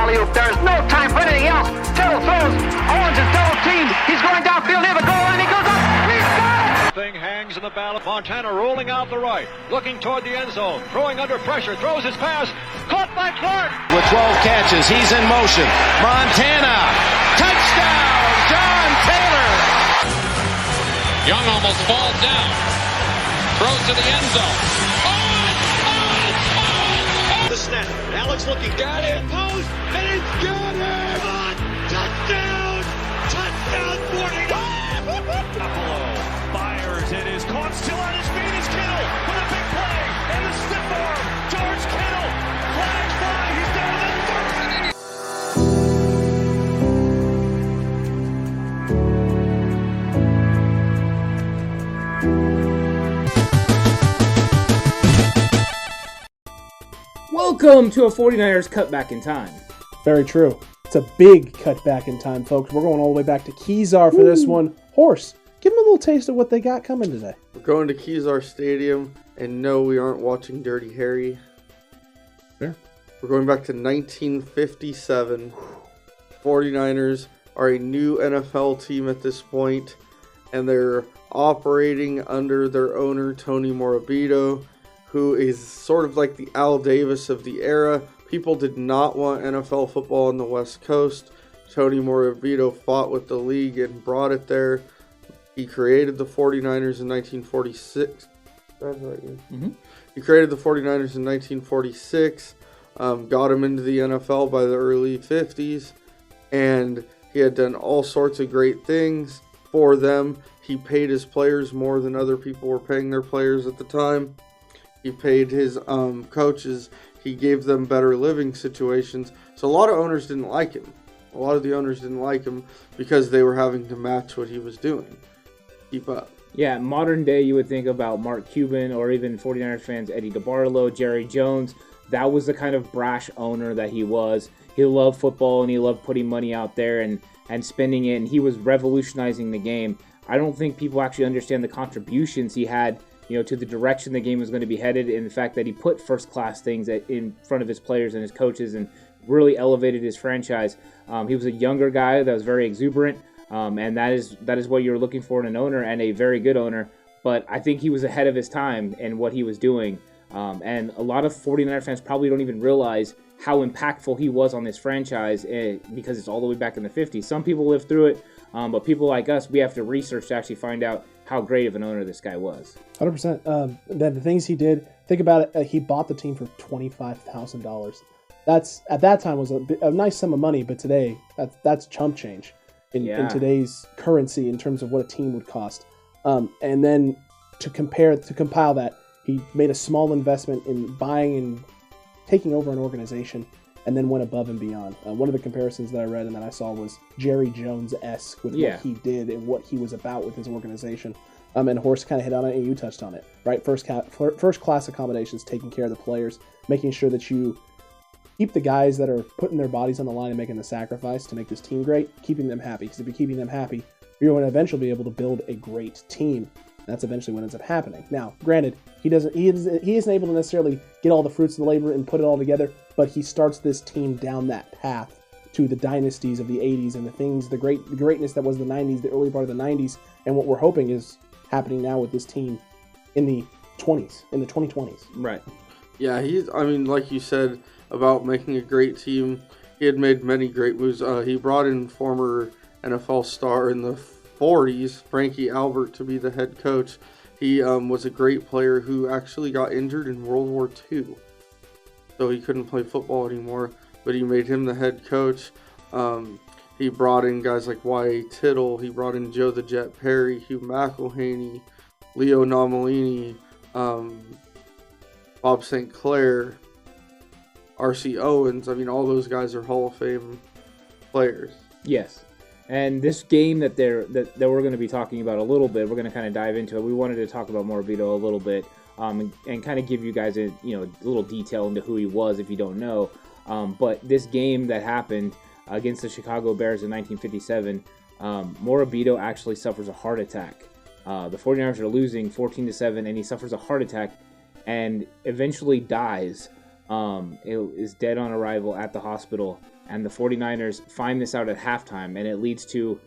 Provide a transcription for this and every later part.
alley-oop. There is no time for anything else. Tittle throws. Owens is double-teamed. He's going downfield near the goal line. He goes up. He's got it! Thing hangs in the balance. Montana rolling out the right, looking toward the end zone, throwing under pressure, throws his pass. Caught by Clark. With 12 catches, he's in motion. Montana. Touchdown, John Taylor. Young almost falls down. Throws to the end zone. The snap. Alex looking. Got it. Post. And it's got it. Touchdown. Touchdown 49. Buffalo fires and is caught still on his feet. Is Kittle with a big play. And the stiff arm. George Kittle. Flag fly. He's down to the 30. Welcome to a 49ers Cutback in Time. Very true. It's a big cutback in time, folks. We're going all the way back to Kezar for this one. Horse, give them a little taste of what they got coming today. We're going to Kezar Stadium, and no, we aren't watching Dirty Harry. Fair. We're going back to 1957. 49ers are a new NFL team at this point, and they're operating under their owner, Tony Morabito, who is sort of like the Al Davis of the era. People did not want NFL football on the West Coast. Tony Morabito fought with the league and brought it there. He created the 49ers in 1946. He created the 49ers in 1946, got him into the NFL by the early 50s, and he had done all sorts of great things for them. He paid his players more than other people were paying their players at the time. He paid his coaches. He gave them better living situations. So a lot of owners didn't like him. A lot of the owners didn't like him because they were having to match what he was doing. Keep up. Yeah, modern day you would think about Mark Cuban or even 49ers fans, Eddie DeBartolo, Jerry Jones. That was the kind of brash owner that he was. He loved football and he loved putting money out there and spending it, and he was revolutionizing the game. I don't think people actually understand the contributions he had, to the direction the game was going to be headed, and the fact that he put first-class things in front of his players and his coaches and really elevated his franchise. He was a younger guy that was very exuberant, and that is what you're looking for in an owner, and a very good owner. But I think he was ahead of his time in what he was doing, and a lot of 49er fans probably don't even realize how impactful he was on this franchise because it's all the way back in the 50s. Some people lived through it, but people like us, we have to research to actually find out how great of an owner this guy was. 100%. The things he did, think about it, he bought the team for $25,000. That's, at that time, was a nice sum of money, but today, that's chump change in today's currency in terms of what a team would cost. And then to compile that, he made a small investment in buying and taking over an organization, and then went above and beyond. One of the comparisons that I read and that I saw was Jerry Jones-esque with what he did and what he was about with his organization. And Horst kind of hit on it, and you touched on it, right? First class accommodations, taking care of the players, making sure that you keep the guys that are putting their bodies on the line and making the sacrifice to make this team great, keeping them happy. Because if you're keeping them happy, you're going to eventually be able to build a great team. That's eventually what ends up happening. Now, granted, he isn't able to necessarily get all the fruits of the labor and put it all together, but he starts this team down that path to the dynasties of the 80s and the greatness that was the 90s, the early part of the 90s, and what we're hoping is happening now with this team in the 2020s. Right. Yeah, like you said about making a great team, he had made many great moves. He brought in former NFL star in the 40s, Frankie Albert, to be the head coach. He was a great player who actually got injured in World War II, so he couldn't play football anymore, but he made him the head coach. He brought in guys like Y.A. Tittle. He brought in Joe the Jet Perry, Hugh McElhaney, Leo Nomalini, Bob St. Clair, R.C. Owens. All those guys are Hall of Fame players. Yes. And this game that we're going to be talking about a little bit, we're going to kind of dive into it. We wanted to talk about Morabito a little bit, and kind of give you guys a little detail into who he was if you don't know. But this game that happened against the Chicago Bears in 1957, Morabito actually suffers a heart attack. The 49ers are losing 14-7, and he suffers a heart attack and eventually dies. Is dead on arrival at the hospital. and the 49ers find this out at halftime, and it leads to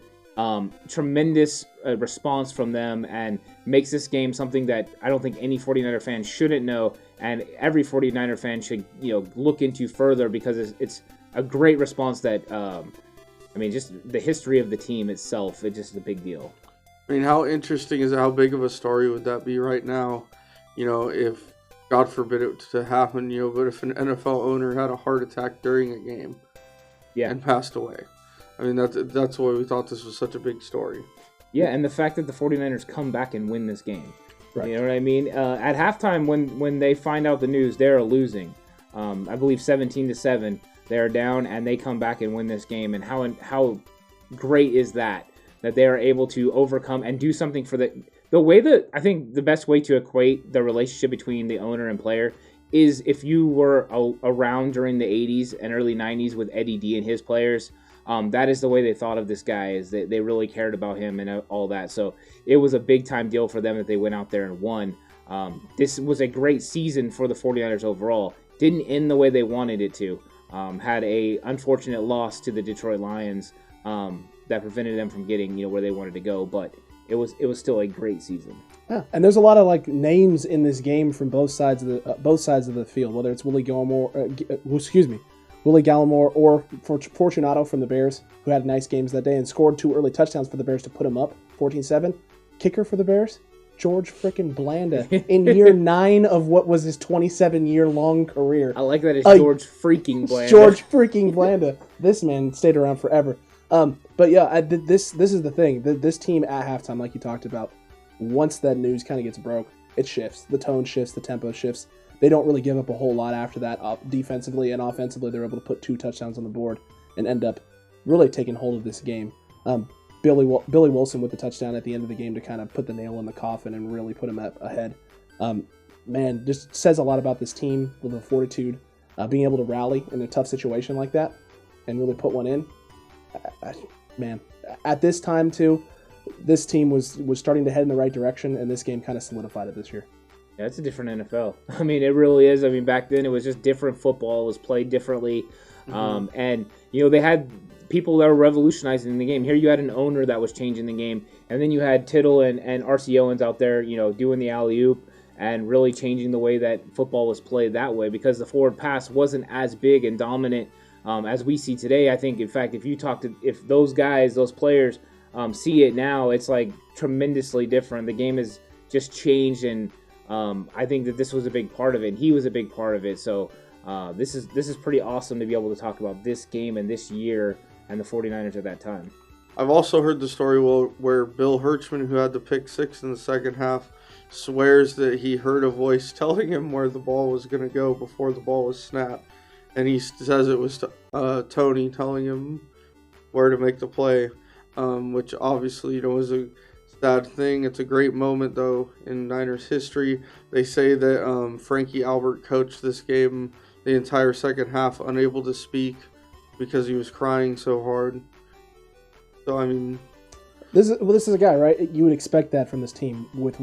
tremendous response from them and makes this game something that I don't think any 49er fan shouldn't know, and every 49er fan should look into further, because it's a great response that just the history of the team itself, it's just a big deal. I mean, how interesting is it? How big of a story would that be right now? If God forbid it to happen, but if an NFL owner had a heart attack during a game, and passed away. I mean, that's why we thought this was such a big story. Yeah, and the fact that the 49ers come back and win this game. Right. You know what I mean? At halftime, when they find out the news, they're losing. I believe 17-7. They're down, and they come back and win this game. And how great is that they are able to overcome and do something for the way that I think the best way to equate the relationship between the owner and player is if you were around during the 80s and early 90s with Eddie D and his players. That is the way they thought of this guy, is that they really cared about him and all that. So it was a big-time deal for them that they went out there and won. This was a great season for the 49ers overall. Didn't end the way they wanted it to. Had a unfortunate loss to the Detroit Lions that prevented them from getting where they wanted to go, but it was still a great season. Yeah, and there's a lot of names in this game from both sides of the field, whether it's Willie Gallimore or Fortunato from the Bears, who had nice games that day and scored 2 early touchdowns for the Bears to put them up 14-7. Kicker for the Bears, George freaking Blanda, in year 9 of what was his 27-year-long career. I like that it's George freaking Blanda. George freaking Blanda. This man stayed around forever. But yeah, this is the thing. This team at halftime, like you talked about, once that news kind of gets broke, it shifts. The tone shifts, the tempo shifts. They don't really give up a whole lot after that. Defensively and offensively, they're able to put 2 touchdowns on the board and end up really taking hold of this game. Billy Wilson with the touchdown at the end of the game to kind of put the nail in the coffin and really put him ahead. Man, just says a lot about this team with the fortitude, being able to rally in a tough situation like that and really put one in. Man, at this time too, this team was starting to head in the right direction, and this game kind of solidified it this year. Yeah, it's a different NFL. I mean, it really is. I mean, back then it was just different football. It was played differently. And, they had people that were revolutionizing the game. Here you had an owner that was changing the game. And then you had Tittle and R.C. Owens out there, doing the alley-oop and really changing the way that football was played that way, because the forward pass wasn't as big and dominant as we see today. I think, in fact, if those guys, those players see it now, it's tremendously different. The game has just changed, and I think that this was a big part of it, and he was a big part of it. So this is pretty awesome to be able to talk about this game and this year and the 49ers at that time. I've also heard the story where Bill Hirschman, who had the pick 6 in the second half, swears that he heard a voice telling him where the ball was going to go before the ball was snapped. And he says it was Tony telling him where to make the play, which obviously was a sad thing. It's a great moment, though, in Niners history. They say that Frankie Albert coached this game the entire second half, unable to speak because he was crying so hard. So, I mean, this is a guy, right? You would expect that from this team with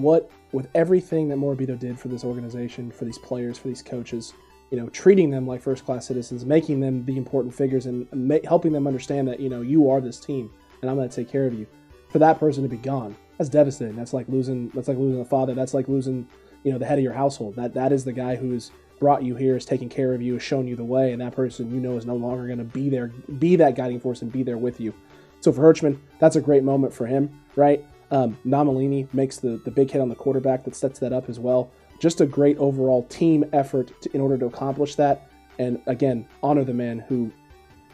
everything that Morabito did for this organization, for these players, for these coaches. Treating them like first-class citizens, making them be important figures, and helping them understand that you are this team, and I'm going to take care of you. For that person to be gone, that's devastating. That's like losing a father. That's like losing, the head of your household. That is the guy who's brought you here, is taking care of you, has shown you the way, and that person is no longer going to be there, be that guiding force, and be there with you. So for Hirschman, that's a great moment for him, right? Namalini makes the big hit on the quarterback that sets that up as well. Just a great overall team effort in order to accomplish that. And again, honor the man who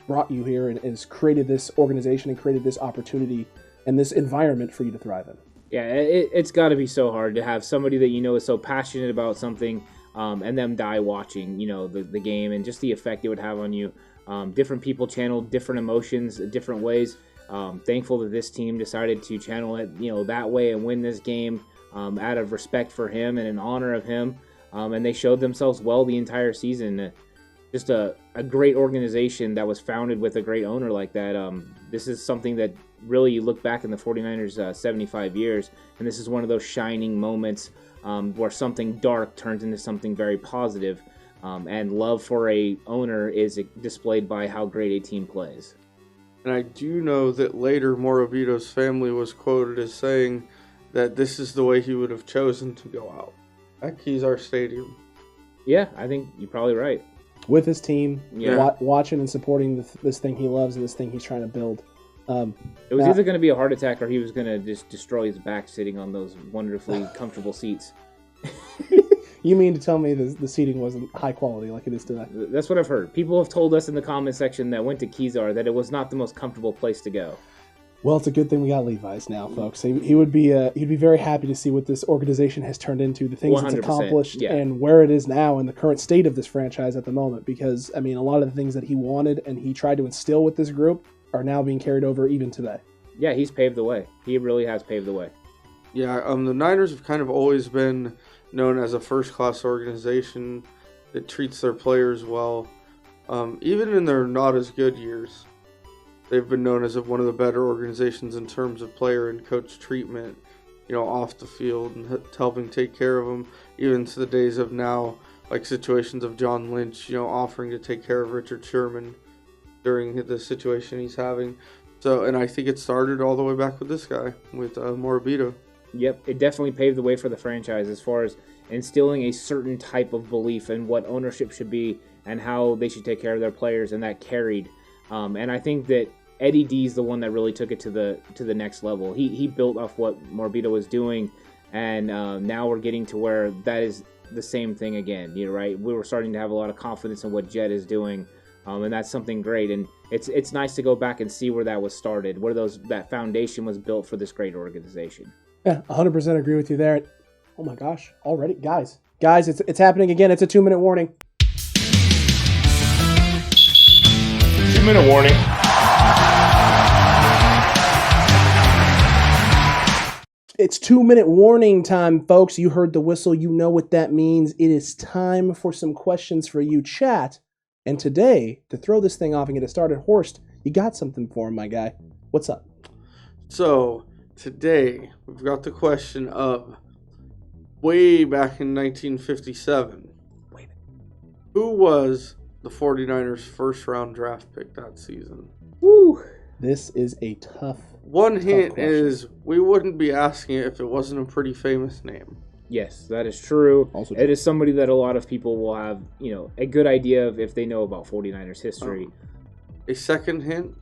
brought you here and has created this organization and created this opportunity and this environment for you to thrive in. Yeah, it's got to be so hard to have somebody that is so passionate about something and them die watching, the game, and just the effect it would have on you. Different people channel different emotions different ways. Thankful that this team decided to channel it, that way and win this game. Out of respect for him and in honor of him. And they showed themselves well the entire season. Just a great organization that was founded with a great owner like that. This is something that really you look back in the 49ers 75 years, and this is one of those shining moments where something dark turns into something very positive. And love for a owner is displayed by how great a team plays. And I do know that later Morabito's family was quoted as saying that this is the way he would have chosen to go out at Kezar Stadium. Yeah, I think you're probably right. With his team, Yeah. watching and supporting this thing he loves and this thing he's trying to build. It was either going to be a heart attack or he was going to just destroy his back sitting on those wonderfully comfortable seats. You mean to tell me the seating wasn't high quality like it is today? That's what I've heard. People have told us in the comment section that went to Kezar that it was not the most comfortable place to go. Well, it's a good thing we got Levi's now, folks. He would be he'd be very happy to see what this organization has turned into, the things it's accomplished, yeah. and where it is now, and the current state of this franchise at the moment. Because I mean, a lot of the things that he wanted and he tried to instill with this group are now being carried over even today. Yeah, he's paved the way. He really has paved the way. Yeah, the Niners have kind of always been known as a first-class organization that treats their players well. Even in their not-as-good years, they've been known as one of the better organizations in terms of player and coach treatment, off the field and helping take care of them, even to the days of now, like situations of John Lynch, offering to take care of Richard Sherman during the situation he's having. So, and I think it started all the way back with this guy, with Morabito. Yep, it definitely paved the way for the franchise as far as instilling a certain type of belief in what ownership should be and how they should take care of their players, and that carried. And I think that Eddie D's the one that really took it to the next level. He built off what Morabito was doing, and now we're getting to where that is the same thing again. Right? We were starting to have a lot of confidence in what Jed is doing, and that's something great. And it's nice to go back and see where that was started, where that foundation was built for this great organization. Yeah, 100% agree with you there. Oh my gosh, already, guys, it's happening again. It's a 2-minute warning. 2-minute warning. It's 2-minute warning time, folks. You heard the whistle. You know what that means. It is time for some questions for you, chat. And today, to throw this thing off and get it started, Horst, you got something for him, my guy. What's up? So, today, we've got the question of, way back in 1957, who was the 49ers' first-round draft pick that season? Woo! This is a tough hint question. is, we wouldn't be asking it if it wasn't a pretty famous name. Yes, that is true. Also true. It is somebody that a lot of people will have, a good idea of if they know about 49ers history. A second hint,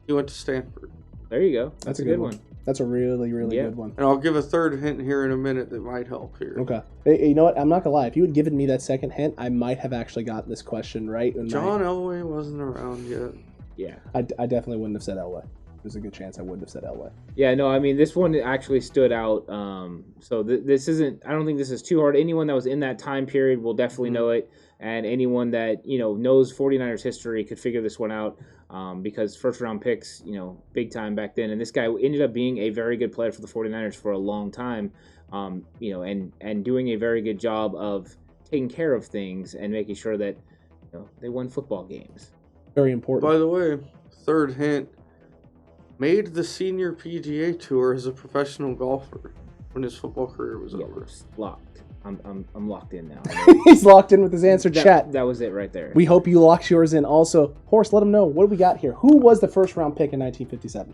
he went to Stanford. There you go. That's a good one. That's a really, really good one. And I'll give a third hint here in a minute that might help here. Okay. Hey, you know what? I'm not going to lie. If you had given me that second hint, I might have actually gotten this question right. John Elway wasn't around yet. Yeah. I definitely wouldn't have said Elway. There's a good chance I wouldn't have said Elway. Yeah, no, I mean, this one actually stood out. So this isn't, I don't think this is too hard. Anyone that was in that time period will definitely know it. And anyone that, knows 49ers history could figure this one out because first-round picks, big time back then. And this guy ended up being a very good player for the 49ers for a long time, and doing a very good job of taking care of things and making sure that they won football games. Very important. By the way, third hint, made the senior PGA Tour as a professional golfer when his football career was over. Locked. I'm locked in now. He's locked in with his answer, chat. That was it right there. We hope you locked yours in. Also, Horst, let him know. What do we got here? Who was the first-round pick in 1957?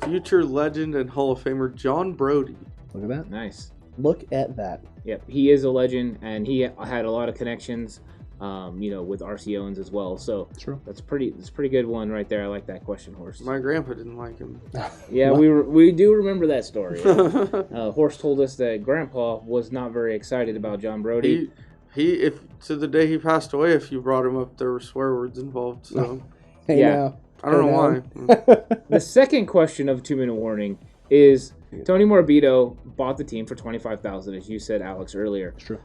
Future legend and Hall of Famer John Brody. Look at that. Nice. Look at that. Yep, he is a legend, and he had a lot of connections, with RC Owens as well. So True. That's a pretty good one right there. I like that question, Horst. My grandpa didn't like him. Yeah, we do remember that story. Horst told us that Grandpa was not very excited about John Brody. If to the day he passed away, if you brought him up, there were swear words involved. So Hey, yeah. now. I don't know why. The second question of 2-minute warning is Tony Morabito bought the team for $25,000, as you said, Alex, earlier. It's true.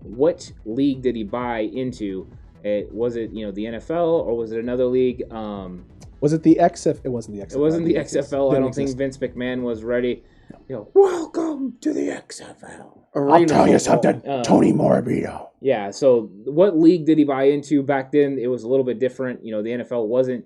What league did he buy into? Was it the NFL or was it another league? Was it the XFL? It wasn't the XFL. It wasn't the XFL. I don't think Vince McMahon was ready. Welcome to the XFL. I'll tell you something, Tony Morabito. Yeah. So what league did he buy into back then? It was a little bit different. The NFL wasn't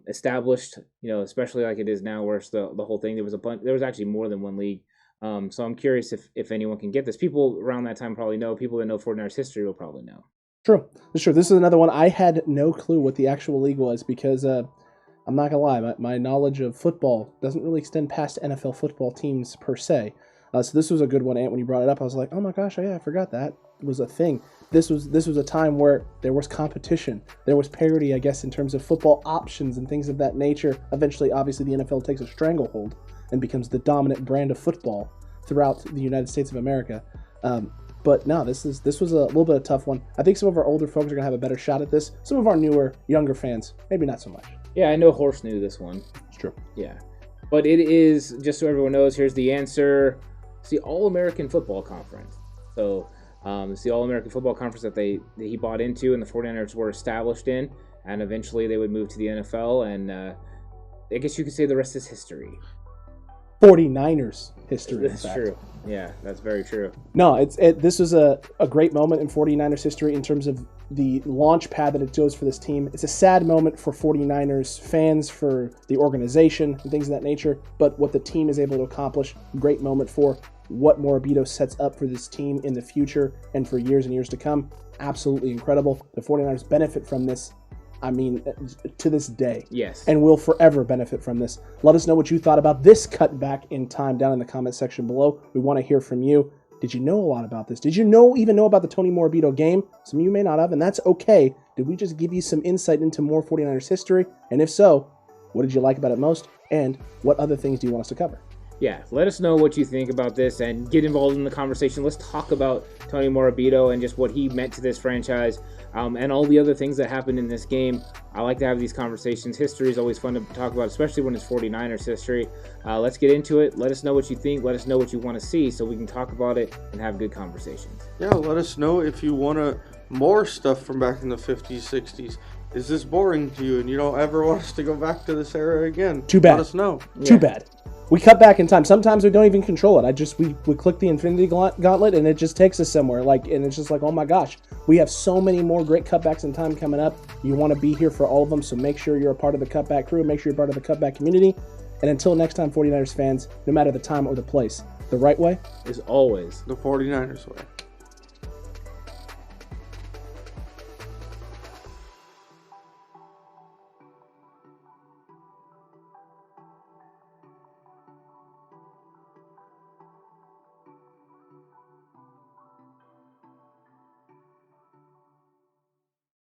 established, especially like it is now, where it's the whole thing. There was actually more than one league. So I'm curious if anyone can get this. People around that time probably know. People that know 49ers history will probably know. True. It's true. This is another one. I had no clue what the actual league was because I'm not going to lie, my knowledge of football doesn't really extend past NFL football teams per se. So this was a good one, Ant. When you brought it up, I was like, oh my gosh, I forgot that was a thing. This was a time where there was competition. There was parity, I guess, in terms of football options and things of that nature. Eventually, obviously, the NFL takes a stranglehold and becomes the dominant brand of football throughout the United States of America. But no, this was a little bit of a tough one. I think some of our older folks are going to have a better shot at this. Some of our newer, younger fans, maybe not so much. Yeah, I know Horse knew this one. It's true. Yeah. But it is, just so everyone knows, here's the answer. It's the All-American Football Conference. So it's the All-American Football Conference that he bought into and the 49ers were established in. And eventually they would move to the NFL. And I guess you could say the rest is history. 49ers history. That's true. Yeah, that's very true. No, this was a great moment in 49ers history in terms of the launch pad that it goes for this team. It's a sad moment for 49ers fans, for the organization, and things of that nature. But what the team is able to accomplish, great moment for what Morabito sets up for this team in the future and for years and years to come. Absolutely incredible. The 49ers benefit from this. I mean, to this day. Yes. And will forever benefit from this. Let us know what you thought about this cutback in time down in the comment section below. We want to hear from you. Did you know a lot about this? Did you even know about the Tony Morabito game? Some of you may not have, and that's okay. Did we just give you some insight into more 49ers history? And if so, what did you like about it most? And what other things do you want us to cover? Yeah, let us know what you think about this and get involved in the conversation. Let's talk about Tony Morabito and just what he meant to this franchise and all the other things that happened in this game. I like to have these conversations. History is always fun to talk about, especially when it's 49ers history. Let's get into it. Let us know what you think. Let us know what you want to see so we can talk about it and have good conversations. Yeah, let us know if you want more stuff from back in the 50s, 60s. Is this boring to you and you don't ever want us to go back to this era again? Too bad. Let us know. Too bad. We cut back in time. Sometimes we don't even control it. We click the Infinity Gauntlet and it just takes us somewhere. And it's just like, oh my gosh, we have so many more great cutbacks in time coming up. You want to be here for all of them, so make sure you're a part of the cutback crew. Make sure you're part of the cutback community. And until next time, 49ers fans, no matter the time or the place, the right way is always the 49ers way.